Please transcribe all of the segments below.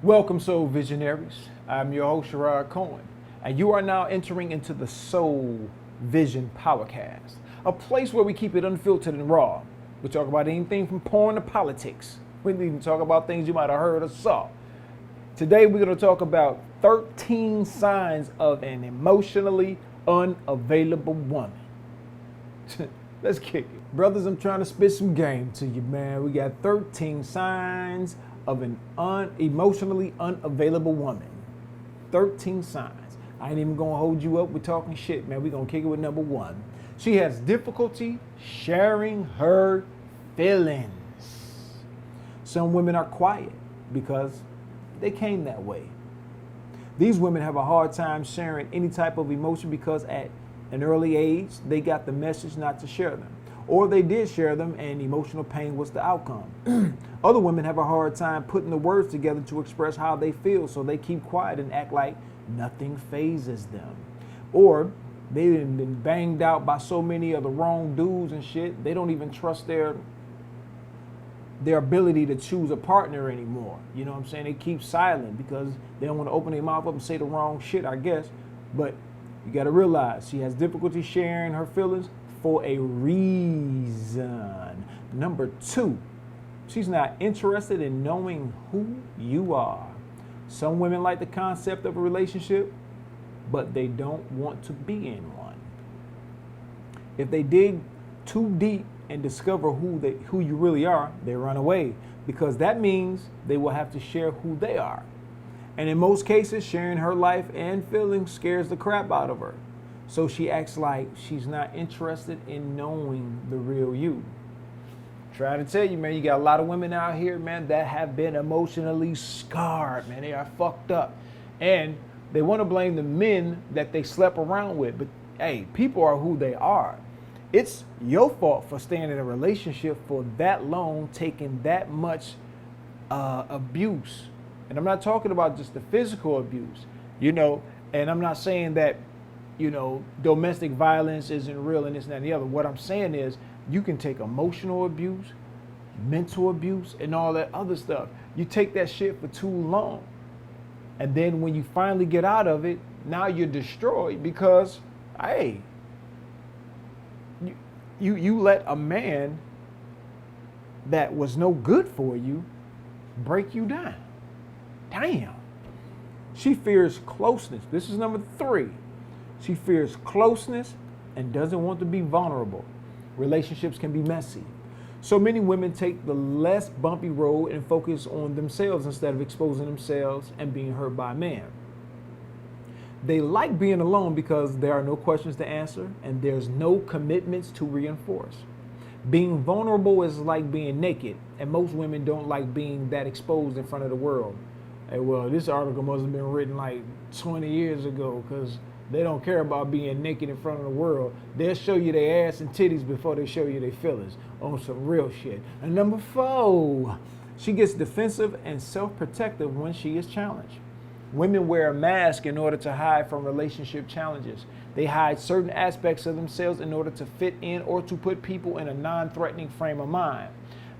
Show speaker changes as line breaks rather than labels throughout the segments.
Welcome, Soul Visionaries. I'm your host, Sherrod Cohen, and you are now entering into the Soul Vision Powercast, a place where we keep it unfiltered and raw. We talk about anything from porn to politics. We even talk about things you might have heard or saw. Today, we're going to talk about 13 signs of an emotionally unavailable woman. Let's kick it. Brothers, I'm trying to spit some game to you, man. We got 13 signs of an emotionally unavailable woman. 13 signs. I ain't even gonna hold you up with talking shit, man. We're gonna kick it with number one. She has difficulty sharing her feelings. Some women are quiet because they came that way. These women have a hard time sharing any type of emotion because at an early age, they got the message not to share them. Or they did share them and emotional pain was the outcome. Other women have a hard time putting the words together to express how they feel, so they keep quiet and act like nothing phases them. Or they've been banged out by so many of the wrong dudes and shit, they don't even trust their ability to choose a partner anymore. You know what I'm saying? They keep silent because they don't want to open their mouth up and say the wrong shit, I guess. But you got to realize she has difficulty sharing her feelings for a reason. Number two, she's not interested in knowing who you are. Some women like the concept of a relationship, but they don't want to be in one. If they dig too deep and discover who you really are, they run away, because that means they will have to share who they are. And in most cases, sharing her life and feelings scares the crap out of her. So she acts like she's not interested in knowing the real you. Trying to tell you, man, you got a lot of women out here, man, that have been emotionally scarred, man. They are fucked up. And they want to blame the men that they slept around with. But hey, people are who they are. It's your fault for staying in a relationship for that long, taking that much abuse. And I'm not talking about just the physical abuse, and I'm not saying that, domestic violence isn't real and this and that and the other. What I'm saying is you can take emotional abuse, mental abuse, and all that other stuff. You take that shit for too long. And then when you finally get out of it, now you're destroyed because, hey, you let a man that was no good for you break you down. Damn. She fears closeness. This is number three. She fears closeness and doesn't want to be vulnerable. Relationships can be messy. So many women take the less bumpy road and focus on themselves instead of exposing themselves and being hurt by a man. They like being alone because there are no questions to answer and there's no commitments to reinforce. Being vulnerable is like being naked, and most women don't like being that exposed in front of the world. Hey, well, this article must have been written like 20 years ago because they don't care about being naked in front of the world. They'll show you their ass and titties before they show you their feelings on some real shit. And number four, she gets defensive and self-protective when she is challenged. Women wear a mask in order to hide from relationship challenges. They hide certain aspects of themselves in order to fit in or to put people in a non-threatening frame of mind.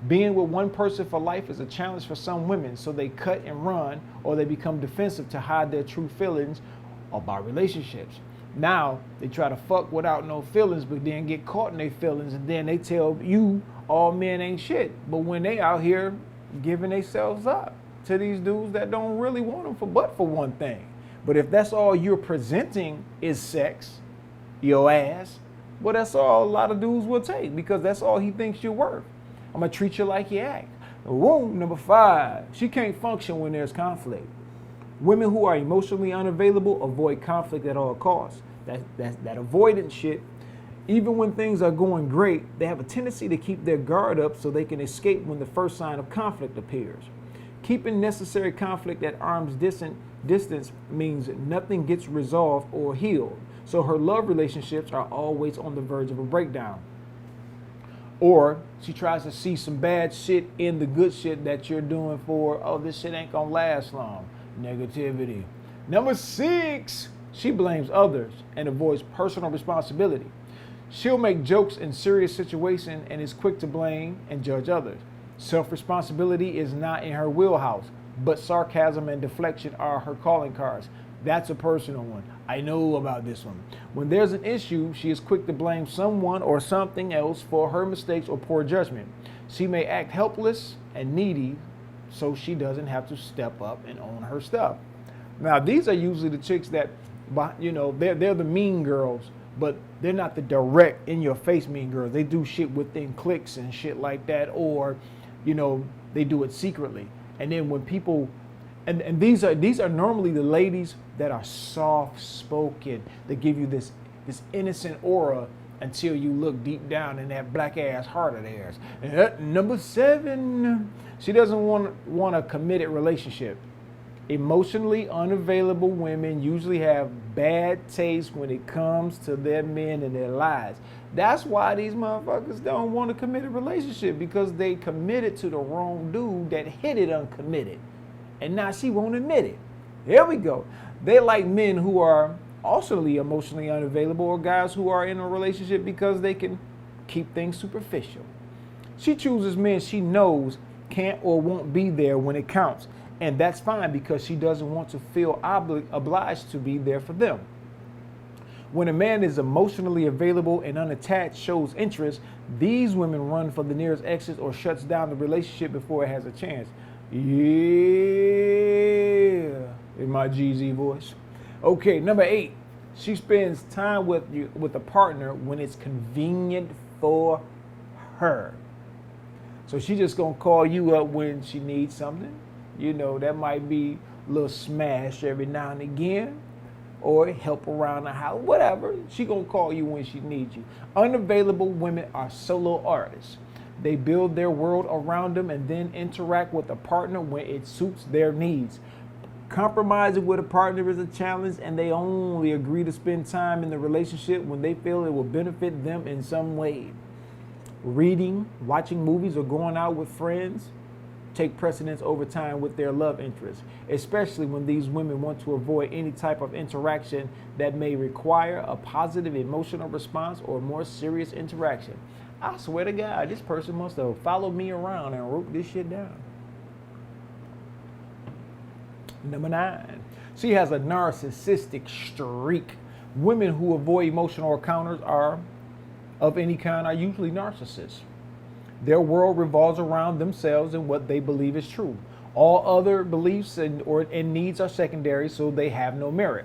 Being with one person for life is a challenge for some women, so they cut and run or they become defensive to hide their true feelings about relationships. Now, they try to fuck without no feelings, but then get caught in their feelings, and then they tell you all men ain't shit. But when they out here giving themselves up to these dudes that don't really want them for one thing. But if that's all you're presenting is sex, your ass, well, that's all a lot of dudes will take because that's all he thinks you're worth. I'm going to treat you like you act. Whoa, number five, she can't function when there's conflict. Women who are emotionally unavailable avoid conflict at all costs. That avoidance shit, even when things are going great, they have a tendency to keep their guard up so they can escape when the first sign of conflict appears. Keeping necessary conflict at arm's distance means nothing gets resolved or healed. So her love relationships are always on the verge of a breakdown. Or she tries to see some bad shit in the good shit that you're doing for, oh, this shit ain't gonna last long. Negativity. Number six, she blames others and avoids personal responsibility. She'll make jokes in serious situations and is quick to blame and judge others. Self-responsibility is not in her wheelhouse. but sarcasm and deflection are her calling cards. That's a personal one. I know about this one. When there's an issue, she is quick to blame someone or something else for her mistakes or poor judgment. She may act helpless and needy, so she doesn't have to step up and own her stuff. Now, these are usually the chicks that, they're the mean girls, but they're not the direct, in-your-face mean girls. They do shit within cliques and shit like that, or, they do it secretly. And then when people, and these are normally the ladies that are soft-spoken. They give you this innocent aura until you look deep down in that black-ass heart of theirs. And number 7, she doesn't want a committed relationship. Emotionally unavailable women usually have bad taste when it comes to their men and their lives. That's why these motherfuckers don't want a committed relationship, because they committed to the wrong dude that hit it uncommitted. And now she won't admit it. Here we go. They like men who are also emotionally unavailable, or guys who are in a relationship because they can keep things superficial. She chooses men she knows can't or won't be there when it counts. And that's fine, because she doesn't want to feel obliged to be there for them. When a man is emotionally available and unattached, shows interest, these women run for the nearest exit or shuts down the relationship before it has a chance. Yeah, in my GZ voice. Okay, number 8, she spends time with a partner when it's convenient for her. So she just gonna call you up when she needs something. That might be a little smash every now and again, or help around the house, whatever. She gonna call you when she needs you. Unavailable women are solo artists. They build their world around them and then interact with a partner when it suits their needs. Compromising with a partner is a challenge, and they only agree to spend time in the relationship when they feel it will benefit them in some way. Reading, watching movies, or going out with friends take precedence over time with their love interests, especially when these women want to avoid any type of interaction that may require a positive emotional response or more serious interaction. I swear to God, this person must have followed me around and wrote this shit down. Number 9, she has a narcissistic streak. Women who avoid emotional encounters of any kind are usually narcissists. Their world revolves around themselves and what they believe is true. All other beliefs and needs are secondary, so they have no merit.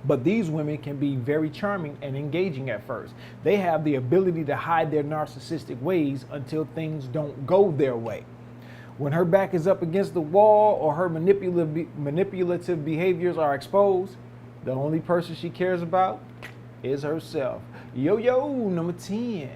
But these women can be very charming and engaging at first. They have the ability to hide their narcissistic ways until things don't go their way. When her back is up against the wall or her manipulative behaviors are exposed, the only person she cares about is herself. Number 10.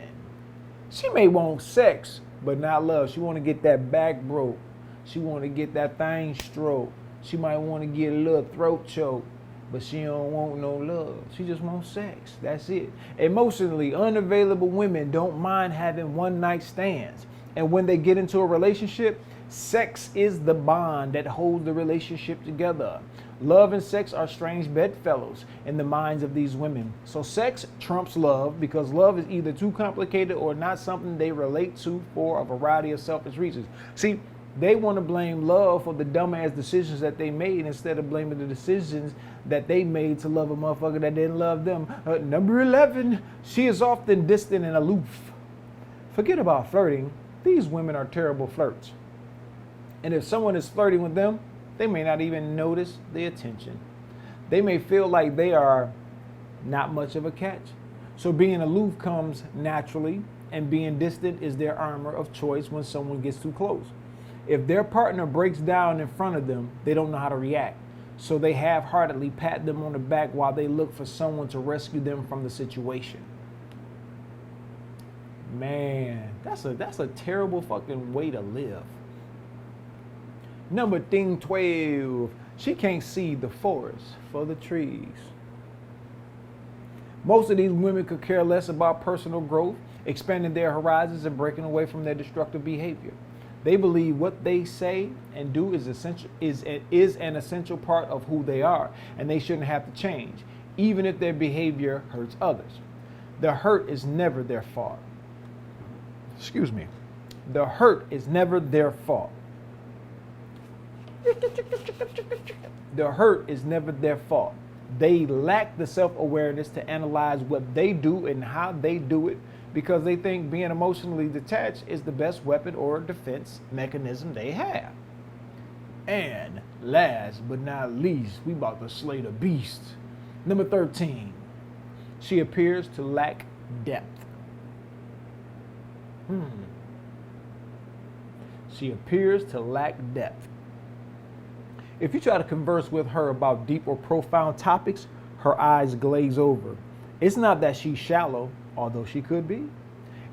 She may want sex, but not love. She want to get that back broke. She want to get that thing stroked. She might want to get a little throat choke, but she don't want no love. She just wants sex. That's it. Emotionally unavailable women don't mind having one-night stands. And when they get into a relationship, sex is the bond that holds the relationship together. Love and sex are strange bedfellows in the minds of these women. So sex trumps love, because love is either too complicated or not something they relate to for a variety of selfish reasons. See, they want to blame love for the dumbass decisions that they made instead of blaming the decisions that they made to love a motherfucker that didn't love them. Number 11, she is often distant and aloof. Forget about flirting. These women are terrible flirts. And if someone is flirting with them, they may not even notice the attention. They may feel like they are not much of a catch. So being aloof comes naturally, and being distant is their armor of choice when someone gets too close. If their partner breaks down in front of them, they don't know how to react. So they half-heartedly pat them on the back while they look for someone to rescue them from the situation. Man, that's a terrible fucking way to live. Number 12, she can't see the forest for the trees. Most of these women could care less about personal growth, expanding their horizons, and breaking away from their destructive behavior. They believe what they say and do is an essential part of who they are, and they shouldn't have to change, even if their behavior hurts others. The hurt is never their fault. The hurt is never their fault. The hurt is never their fault. They lack the self-awareness to analyze what they do and how they do it because they think being emotionally detached is the best weapon or defense mechanism they have. And last but not least, we about to slay the beast. Number 13, she appears to lack depth. She appears to lack depth. If you try to converse with her about deep or profound topics, her eyes glaze over. It's not that she's shallow, although she could be.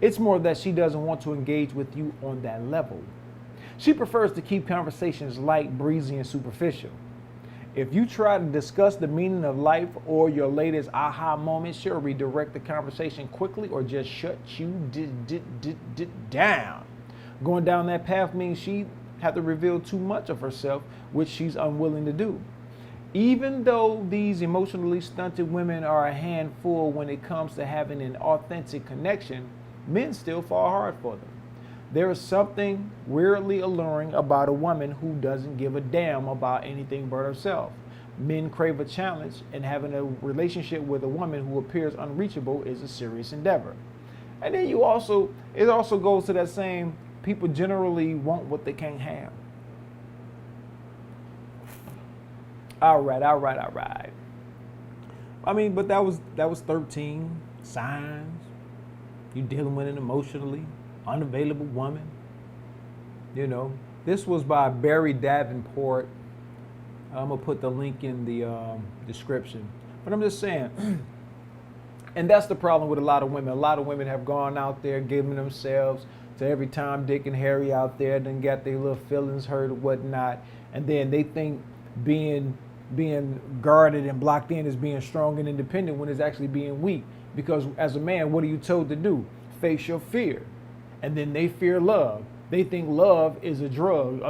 It's more that she doesn't want to engage with you on that level. She prefers to keep conversations light, breezy, and superficial. If you try to discuss the meaning of life or your latest aha moment, she'll redirect the conversation quickly or just shut you down. Going down that path means she have to reveal too much of herself, which she's unwilling to do. Even though these emotionally stunted women are a handful when it comes to having an authentic connection, men still fall hard for them. There is something weirdly alluring about a woman who doesn't give a damn about anything but herself. Men crave a challenge, and having a relationship with a woman who appears unreachable is a serious endeavor. And then it also goes to that same, people generally want what they can't have. All right. I mean, but that was 13 signs. You dealing with an emotionally unavailable woman. You know, this was by Barry Davenport. I'm gonna put the link in the description. But I'm just saying, and that's the problem with a lot of women. A lot of women have gone out there giving themselves to every Tom, Dick, and Harry out there, then got their little feelings hurt or whatnot, and then they think being guarded and blocked in is being strong and independent when it's actually being weak. Because as a man, what are you told to do? Face your fear. And then they fear love. They think love is a drug,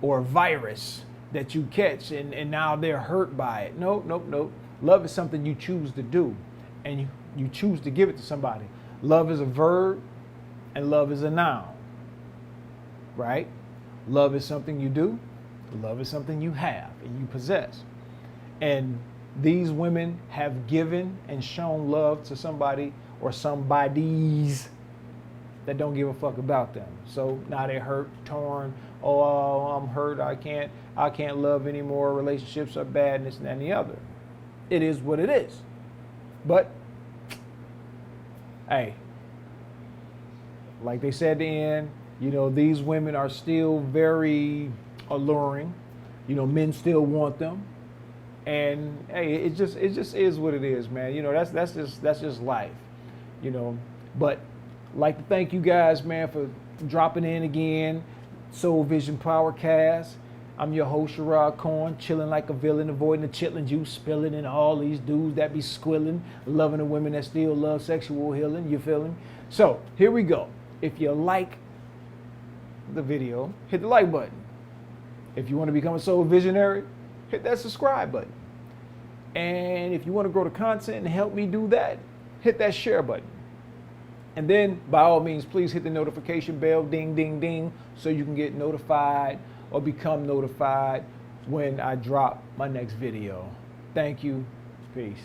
or a virus that you catch, and now they're hurt by it. Nope. Love is something you choose to do, and you choose to give it to somebody. Love is a verb, and love is a noun, right? Love is something you do. Love is something you have and you possess. And these women have given and shown love to somebody or somebodies that don't give a fuck about them. So now they're hurt, torn. Oh, I'm hurt. I can't love anymore. Relationships are bad, and this and that and the other. It is what it is. But hey, like they said at the end, these women are still very alluring. Men still want them. And hey, it just is what it is, man. That's just life. But like to thank you guys, man, for dropping in again. Soul Vision Powercast. I'm your host, Sherrod Cohen, chilling like a villain, avoiding the chitlin juice spilling, and all these dudes that be squilling, loving the women that still love sexual healing. You feel me? So here we go. If you like the video, hit the like button. If you want to become a soul visionary, hit that subscribe button. And if you want to grow the content and help me do that, hit that share button. And then, by all means, please hit the notification bell, ding, ding, ding, so you can get notified or become notified when I drop my next video. Thank you. Peace.